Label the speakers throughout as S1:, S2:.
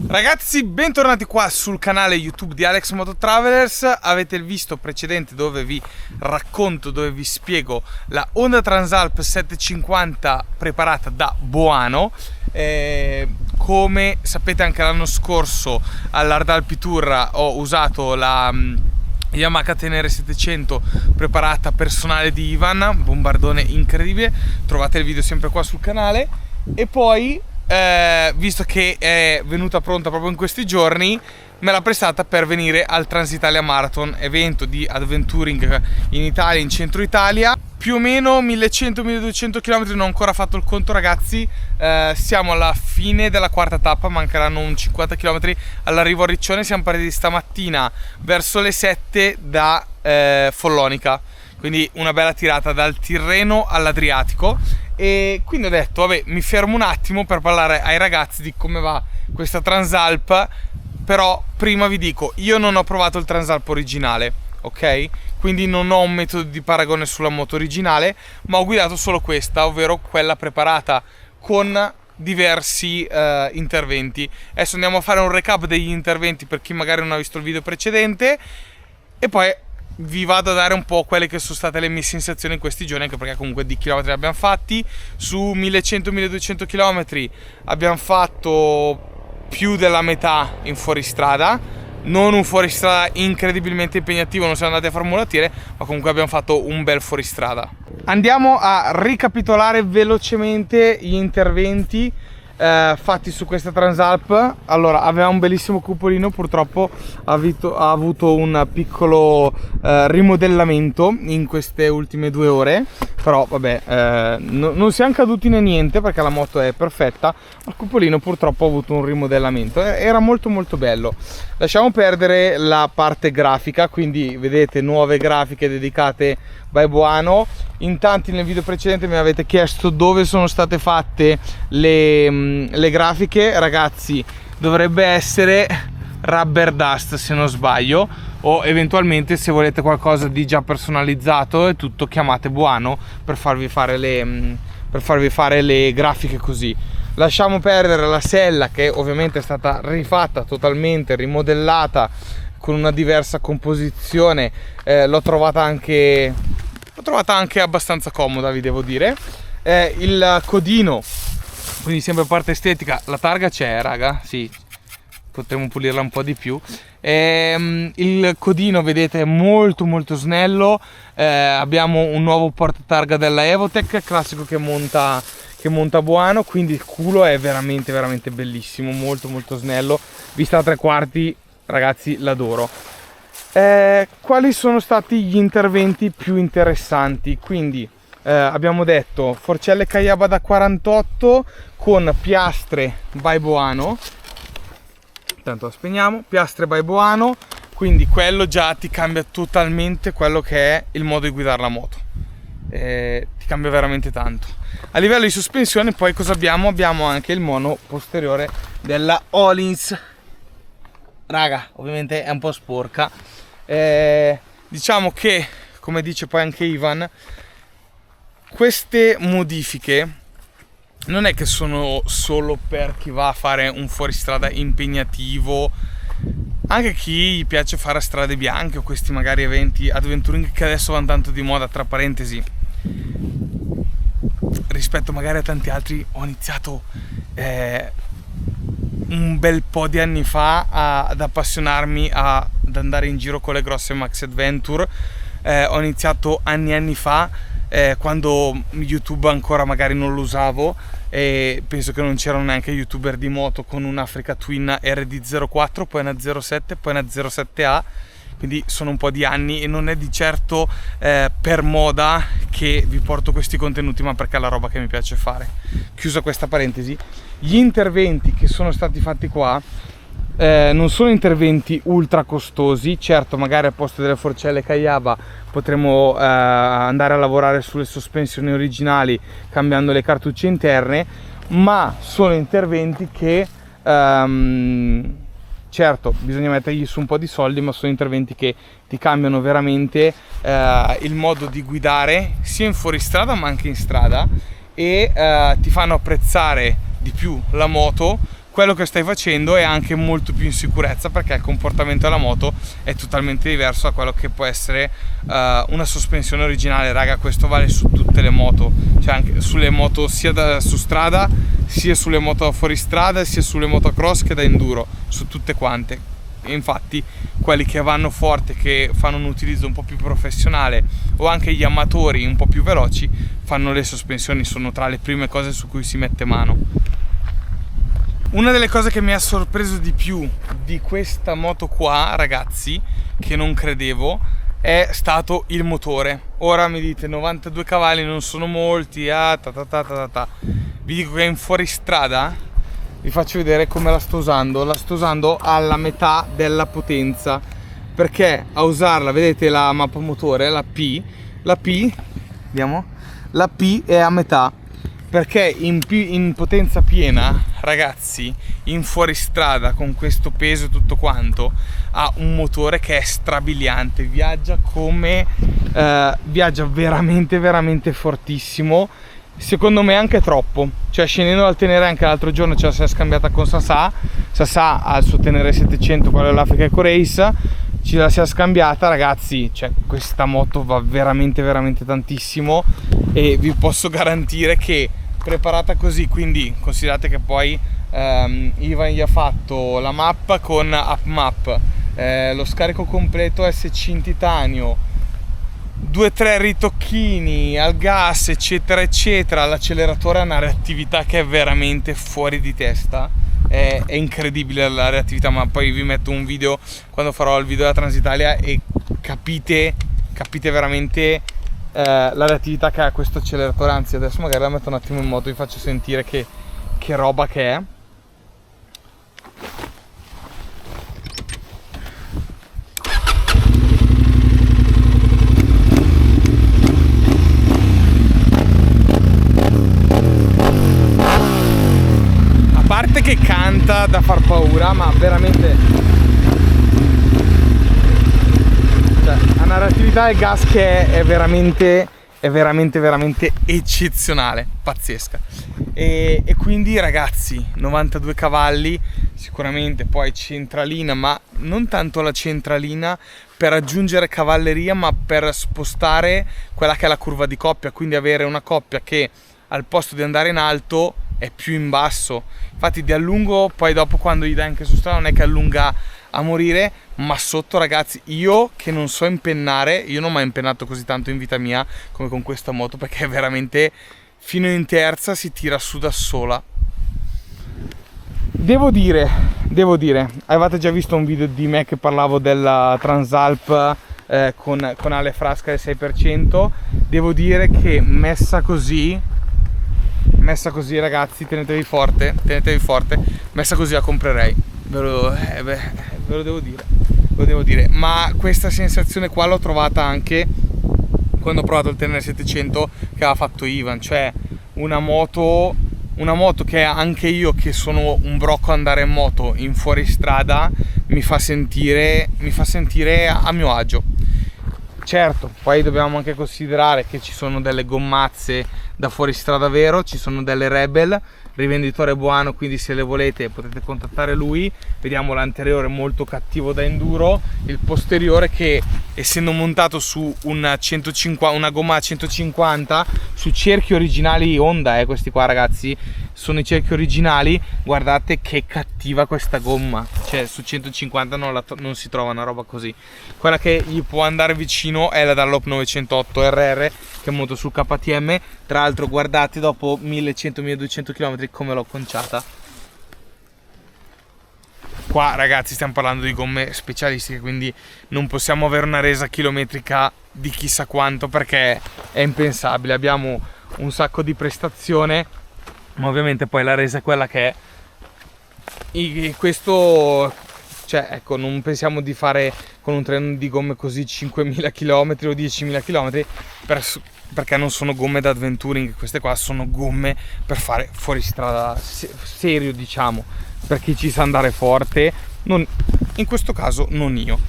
S1: Ragazzi, bentornati qua sul canale YouTube di Alex Moto Travelers. Avete il visto precedente dove vi racconto, dove vi spiego la Honda Transalp 750 preparata da Boano. Come sapete, anche l'anno scorso all'Ardalpi Tour ho usato la Yamaha Tenere 700 preparata personale di Ivan, bombardone incredibile. Trovate il video sempre qua sul canale. E poi visto che è venuta pronta proprio in questi giorni, me l'ha prestata per venire al Transitalia Marathon, evento di adventuring in Italia, in centro Italia, più o meno 1100-1200 km. Non ho ancora fatto il conto, ragazzi. Siamo alla fine della quarta tappa, mancheranno un 50 km all'arrivo a Riccione. Siamo partiti stamattina verso le 7 da Follonica, quindi una bella tirata dal Tirreno all'Adriatico. E quindi ho detto, vabbè, mi fermo un attimo per parlare ai ragazzi di come va questa Transalp. Però prima vi dico, io non ho provato il Transalp originale, ok? Quindi non ho un metodo di paragone sulla moto originale, ma ho guidato solo questa, ovvero quella preparata con diversi interventi. Adesso andiamo a fare un recap degli interventi per chi magari non ha visto il video precedente, e poi vi vado a dare un po' quelle che sono state le mie sensazioni in questi giorni, anche perché comunque di chilometri abbiamo fatti. Su 1100-1200 km abbiamo fatto più della metà in fuoristrada, non un fuoristrada incredibilmente impegnativo, non siamo andati a fare mulattiere, ma comunque abbiamo fatto un bel fuoristrada. Andiamo a ricapitolare velocemente gli interventi fatti su questa Transalp. Allora, aveva un bellissimo cupolino, purtroppo ha avuto un piccolo rimodellamento in queste ultime 2 ore, però vabbè, non siamo caduti né niente perché la moto è perfetta. Ma il cupolino purtroppo ha avuto un rimodellamento, era molto molto bello. Lasciamo perdere la parte grafica, quindi vedete nuove grafiche dedicate by Boano. In tanti nel video precedente mi avete chiesto dove sono state fatte le grafiche. Ragazzi, dovrebbe essere Rubber Dust se non sbaglio, o eventualmente se volete qualcosa di già personalizzato e tutto, chiamate Boano per farvi fare le grafiche così. Lasciamo perdere la sella, che ovviamente è stata rifatta totalmente, rimodellata con una diversa composizione. L'ho trovata anche abbastanza comoda, vi devo dire. Il codino, quindi sempre parte estetica, la targa c'è, raga, sì, potremmo pulirla un po' di più. Il codino, vedete, è molto molto snello. Abbiamo un nuovo portatarga della Evotech, classico che monta Boano, quindi il culo è veramente veramente bellissimo, molto molto snello. Vista a 3/4, ragazzi, l'adoro. Quali sono stati gli interventi più interessanti? Quindi abbiamo detto forcelle Kayaba da 48 con piastre by Boano. Intanto la spegniamo. Piastre by Boano, quindi quello già ti cambia totalmente quello che è il modo di guidare la moto. Ti cambia veramente tanto. A livello di sospensione poi cosa abbiamo? Abbiamo anche il mono posteriore della Öhlins. Raga, ovviamente è un po' sporca. Diciamo che, come dice poi anche Ivan, queste modifiche non è che sono solo per chi va a fare un fuoristrada impegnativo, anche chi gli piace fare strade bianche o questi magari eventi adventuring che adesso vanno tanto di moda. Tra parentesi, rispetto magari a tanti altri, ho iniziato un bel po' di anni fa ad appassionarmi ad andare in giro con le grosse maxi adventure. Ho iniziato anni fa, quando YouTube ancora magari non lo usavo, e penso che non c'erano neanche youtuber di moto con un Africa Twin RD04, poi una 07, poi una 07A. Quindi sono un po' di anni e non è di certo per moda che vi porto questi contenuti, ma perché è la roba che mi piace fare. Chiusa questa parentesi, gli interventi che sono stati fatti qua non sono interventi ultra costosi. Certo, magari al posto delle forcelle Kayaba potremo andare a lavorare sulle sospensioni originali cambiando le cartucce interne, ma sono interventi che certo, bisogna mettergli su un po' di soldi, ma sono interventi che ti cambiano veramente il modo di guidare sia in fuoristrada ma anche in strada, e ti fanno apprezzare di più la moto quello che stai facendo è anche molto più in sicurezza, perché il comportamento della moto è totalmente diverso da quello che può essere una sospensione originale. Raga, questo vale su tutte le moto, cioè anche sulle moto sia su strada, sia sulle moto fuori strada, sia sulle motocross che da enduro, su tutte quante. E infatti quelli che vanno forte, che fanno un utilizzo un po' più professionale, o anche gli amatori un po' più veloci, fanno le sospensioni, sono tra le prime cose su cui si mette mano. Una delle cose che mi ha sorpreso di più di questa moto qua, ragazzi, che non credevo, è stato il motore. Ora mi dite 92 cavalli non sono molti, vi dico che in fuoristrada vi faccio vedere come la sto usando alla metà della potenza, perché a usarla, vedete la mappa motore, la P, vediamo, la P è a metà, perché in potenza piena, ragazzi, in fuoristrada con questo peso e tutto quanto, ha un motore che è strabiliante, viaggia veramente fortissimo, secondo me anche troppo. Cioè, scendendo dal Tenere, anche l'altro giorno ce la si è scambiata con Sasà ha il suo Tenere 700, quello dell'Africa Eco Race, ce la si è scambiata, ragazzi. Cioè, questa moto va veramente tantissimo, e vi posso garantire che preparata così, quindi considerate che poi Ivan gli ha fatto la mappa con UpMap, lo scarico completo SC in titanio, 2-3 ritocchini al gas, eccetera eccetera. L'acceleratore ha una reattività che è veramente fuori di testa, è incredibile la reattività, ma poi vi metto un video quando farò il video della Transitalia e capite veramente la reattività che ha questo acceleratore. Anzi, adesso magari la metto un attimo in moto, vi faccio sentire che roba che è. A parte che canta da far paura, ma veramente, cioè, ha una reattività del gas che è veramente eccezionale, pazzesca. E quindi, ragazzi, 92 cavalli, sicuramente poi centralina, ma non tanto la centralina per aggiungere cavalleria, ma per spostare quella che è la curva di coppia, quindi avere una coppia che al posto di andare in alto è più in basso. Infatti di allungo, poi dopo quando gli dai anche su strada, non è che allunga a morire, ma sotto, ragazzi, io che non so impennare, io non ho mai impennato così tanto in vita mia come con questa moto, perché è veramente, fino in terza si tira su da sola. Devo dire, avevate già visto un video di me che parlavo della Transalp con Ale Frasca del 6%. Devo dire che messa così, ragazzi, tenetevi forte, messa così la comprerei, ve lo devo dire. Ma questa sensazione qua l'ho trovata anche quando ho provato il Tenere 700 che aveva fatto Ivan, cioè una moto che anche io, che sono un brocco andare in moto in fuoristrada, mi fa sentire a mio agio. Certo, poi dobbiamo anche considerare che ci sono delle gommazze da fuoristrada vero, ci sono delle Rebel, rivenditore buono, quindi se le volete potete contattare lui. Vediamo l'anteriore molto cattivo da enduro, il posteriore che, essendo montato su una gomma 150 su cerchi originali Honda, questi qua, ragazzi, sono i cerchi originali. Guardate che cattiva questa gomma, cioè su 150 non si trova una roba così. Quella che gli può andare vicino è la Dunlop 908 RR, che monto sul KTM. Tra l'altro, guardate dopo 1100-1200 km come l'ho conciata. Qua, ragazzi, stiamo parlando di gomme specialistiche, quindi non possiamo avere una resa chilometrica di chissà quanto, perché è impensabile. Abbiamo un sacco di prestazione, ma ovviamente poi la resa è quella che è. E questo, cioè, ecco, non pensiamo di fare con un treno di gomme così 5.000 km o 10.000 km perché non sono gomme da adventuring. Queste qua sono gomme per fare fuoristrada serio, diciamo, per chi ci sa andare forte. In questo caso non io.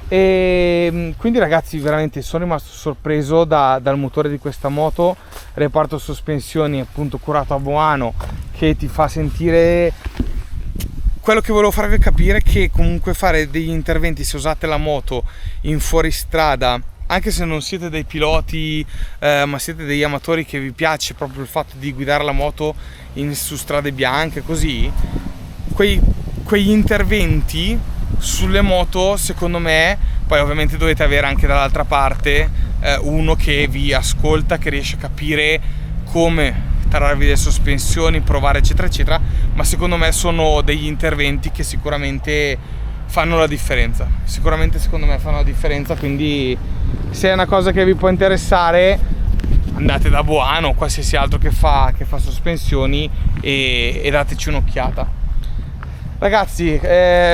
S1: E quindi, ragazzi, veramente sono rimasto sorpreso dal motore di questa moto. Reparto sospensioni appunto curato a Boano, che ti fa sentire quello che volevo farvi capire è che comunque fare degli interventi, se usate la moto in fuoristrada, anche se non siete dei piloti ma siete degli amatori che vi piace proprio il fatto di guidare la moto su strade bianche, così, quegli interventi sulle moto, secondo me, poi ovviamente dovete avere anche dall'altra parte uno che vi ascolta, che riesce a capire come tararvi le sospensioni, provare eccetera eccetera, ma secondo me sono degli interventi che sicuramente fanno la differenza, sicuramente secondo me fanno la differenza. Quindi se è una cosa che vi può interessare, andate da Boano o qualsiasi altro che fa sospensioni e dateci un'occhiata. Ragazzi,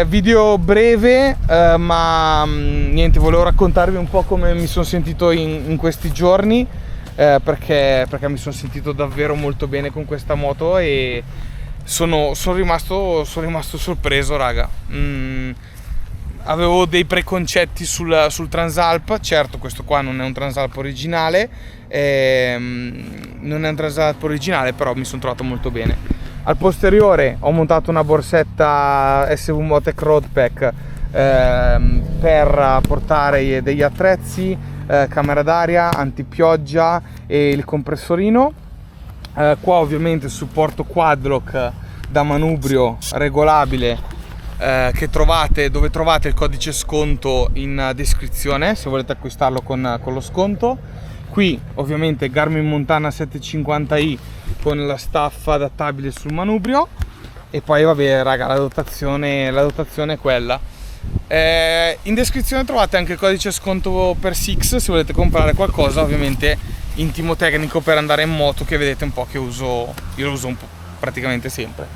S1: video breve, ma niente, volevo raccontarvi un po' come mi sono sentito in questi giorni, perché mi sono sentito davvero molto bene con questa moto e sono rimasto sorpreso, raga. Avevo dei preconcetti sul Transalp. Certo, questo qua non è un Transalp originale, però mi sono trovato molto bene. Al posteriore ho montato una borsetta SV Motec Roadpack per portare degli attrezzi, camera d'aria, antipioggia e il compressorino. Qua ovviamente supporto quadlock da manubrio regolabile, dove trovate il codice sconto in descrizione se volete acquistarlo con lo sconto. Qui ovviamente Garmin Montana 750i con la staffa adattabile sul manubrio, e poi vabbè raga, la dotazione è quella. In descrizione trovate anche il codice sconto per Six se volete comprare qualcosa, ovviamente intimo tecnico per andare in moto, che vedete un po' che io lo uso un po' praticamente sempre.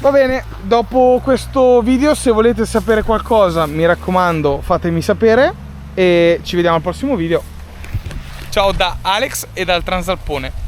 S1: Va bene, dopo questo video, se volete sapere qualcosa, mi raccomando, fatemi sapere e ci vediamo al prossimo video. Ciao da Alex e dal Transalpone.